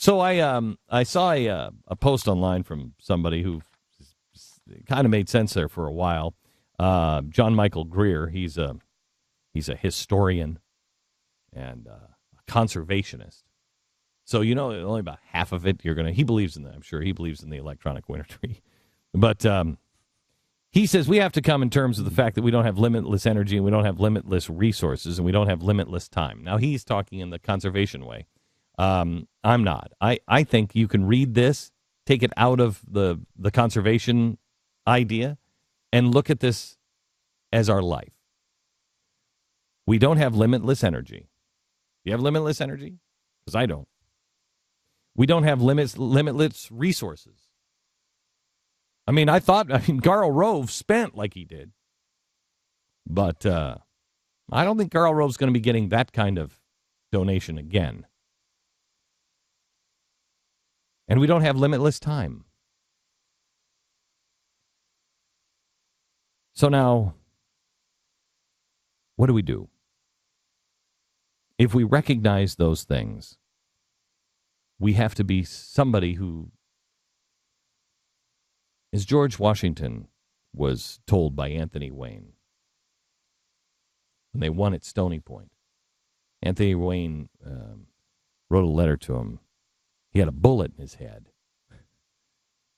So I saw a post online from somebody who kind of made sense there for a while. John Michael Greer, he's a historian and a conservationist. So only about half of it he believes in that. I'm sure he believes in the electronic winter tree. But he says we have to come in terms of the fact that we don't have limitless energy and we don't have limitless resources and we don't have limitless time. Now, he's talking in the conservation way. I'm not. I think you can read this, take it out of the conservation idea, and look at this as our life. We don't have limitless energy. You have limitless energy? Because I don't. We don't have limitless resources. Karl Rove spent like he did. But I don't think Karl Rove's going to be getting that kind of donation again. And we don't have limitless time. So now, what do we do? If we recognize those things, we have to be somebody who, as George Washington was told by Anthony Wayne when they won at Stony Point. Anthony Wayne wrote a letter to him. He had a bullet in his head,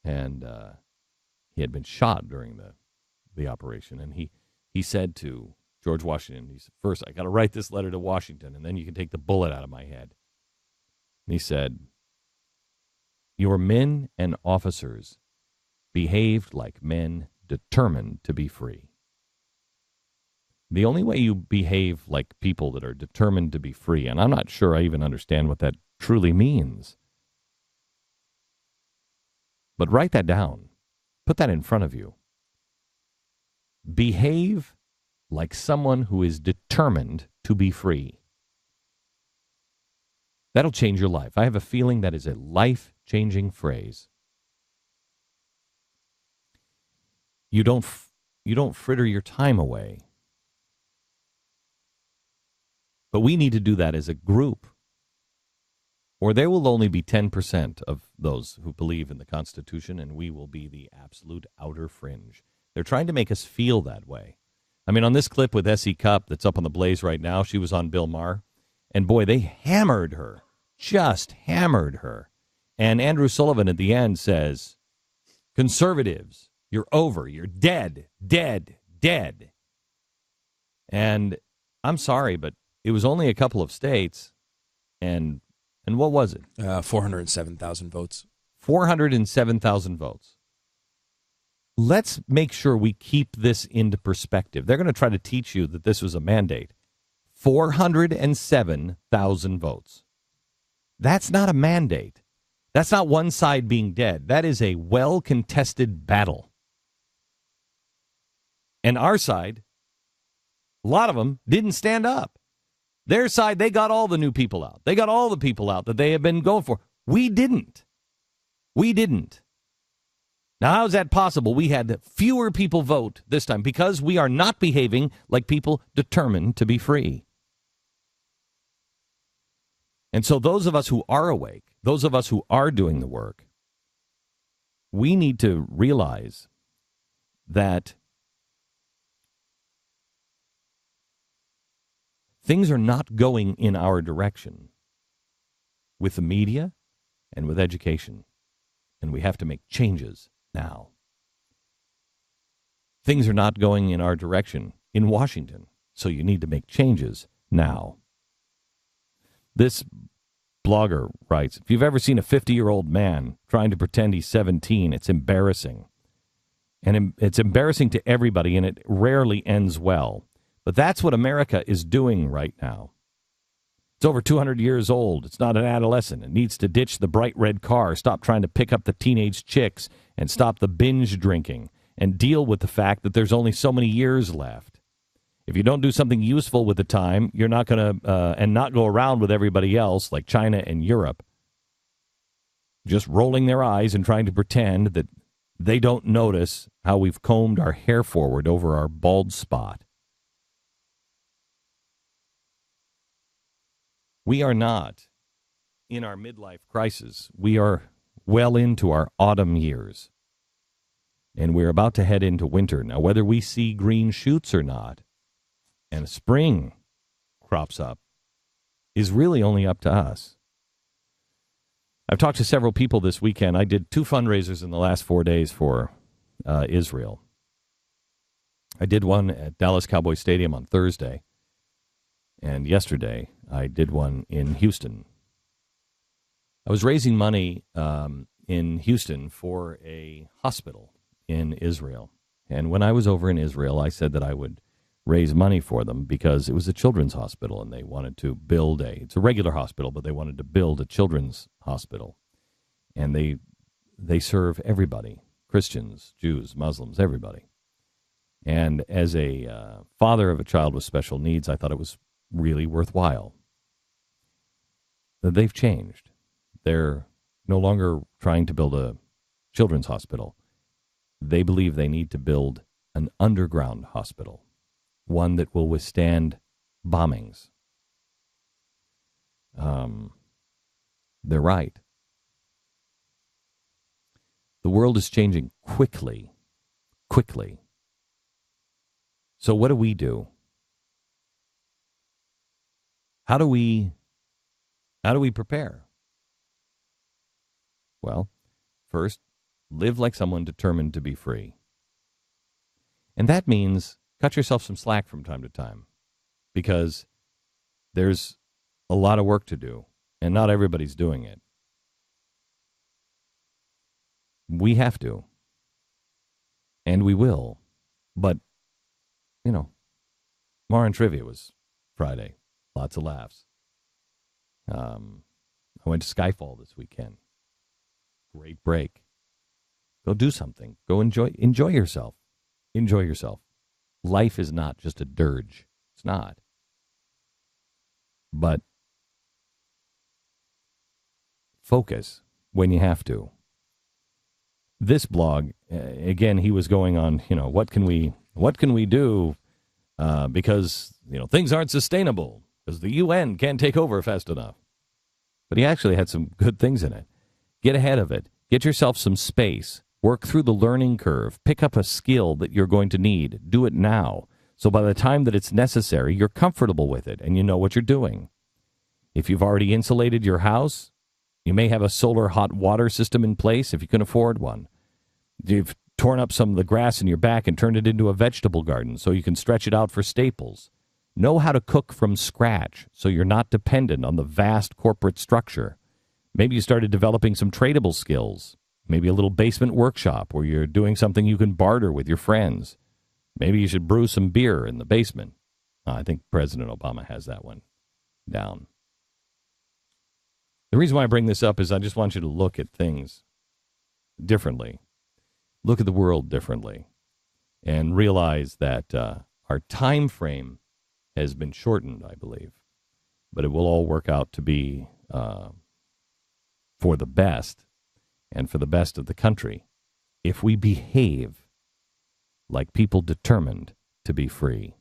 and he had been shot during the operation. And he said to George Washington, he said, first, I got to write this letter to Washington, and then you can take the bullet out of my head. And he said, your men and officers behaved like men determined to be free. The only way you behave like people that are determined to be free, and I'm not sure I even understand what that truly means, but write that down. Put that in front of you. Behave like someone who is determined to be free. That'll change your life. I have a feeling that is a life-changing phrase. You don't fritter your time away. But we need to do that as a group, or there will only be 10% of those who believe in the Constitution, and we will be the absolute outer fringe. They're trying to make us feel that way. I mean, on this clip with S.E. Cupp that's up on the Blaze right now, she was on Bill Maher, and boy, they hammered her, just hammered her. And Andrew Sullivan at the end says, conservatives, you're over, you're dead, dead, dead. And I'm sorry, but it was only a couple of states, and what was it? 407,000 votes. 407,000 votes. Let's make sure we keep this into perspective. They're going to try to teach you that this was a mandate. 407,000 votes. That's not a mandate. That's not one side being dead. That is a well-contested battle. And our side, a lot of them didn't stand up. Their side, they got all the new people out. They got all the people out that they have been going for. We didn't. We didn't. Now, how is that possible? We had fewer people vote this time because we are not behaving like people determined to be free. And so those of us who are awake, those of us who are doing the work, we need to realize that things are not going in our direction with the media and with education, and we have to make changes now. Things are not going in our direction in Washington, so you need to make changes now. This blogger writes, if you've ever seen a 50-year-old man trying to pretend he's 17, it's embarrassing. And it's embarrassing to everybody, and it rarely ends well. But that's what America is doing right now. It's over 200 years old. It's not an adolescent. It needs to ditch the bright red car, stop trying to pick up the teenage chicks, and stop the binge drinking, and deal with the fact that there's only so many years left. If you don't do something useful with the time, you're not going to, and not go around with everybody else, like China and Europe, just rolling their eyes and trying to pretend that they don't notice how we've combed our hair forward over our bald spot. We are not in our midlife crisis. We are well into our autumn years, and we're about to head into winter. Now, whether we see green shoots or not, and spring crops up, is really only up to us. I've talked to several people this weekend. I did 2 fundraisers in the last 4 days for Israel. I did one at Dallas Cowboy Stadium on Thursday, and yesterday I did one in Houston. I was raising money in Houston for a hospital in Israel. And when I was over in Israel, I said that I would raise money for them because it was a children's hospital, and they wanted to build it's a regular hospital, but they wanted to build a children's hospital. And they serve everybody, Christians, Jews, Muslims, everybody. And as a father of a child with special needs, I thought it was really worthwhile. They've changed. They're no longer trying to build a children's hospital. They believe they need to build an underground hospital, one that will withstand bombings. They're right. The world is changing quickly. So what do we do? How do we prepare? Well, first, live like someone determined to be free. And that means cut yourself some slack from time to time, because there's a lot of work to do, and not everybody's doing it. We have to, and we will. But, Mar and Trivia was Friday. Lots of laughs. I went to Skyfall this weekend. Great break. Go do something. Go enjoy yourself. Enjoy yourself. Life is not just a dirge. It's not. But focus when you have to. This blog, again, he was going on, what can we do because, things aren't sustainable because the UN can't take over fast enough. But he actually had some good things in it. Get ahead of it. Get yourself some space. Work through the learning curve. Pick up a skill that you're going to need. Do it now. So by the time that it's necessary, you're comfortable with it and you know what you're doing. If you've already insulated your house, you may have a solar hot water system in place if you can afford one. You've torn up some of the grass in your back and turned it into a vegetable garden so you can stretch it out for staples. Know how to cook from scratch so you're not dependent on the vast corporate structure. Maybe you started developing some tradable skills. Maybe a little basement workshop where you're doing something you can barter with your friends. Maybe you should brew some beer in the basement. I think President Obama has that one down. The reason why I bring this up is I just want you to look at things differently. Look at the world differently. And realize that our time frame has been shortened, I believe. But it will all work out to be for the best and for the best of the country if we behave like people determined to be free.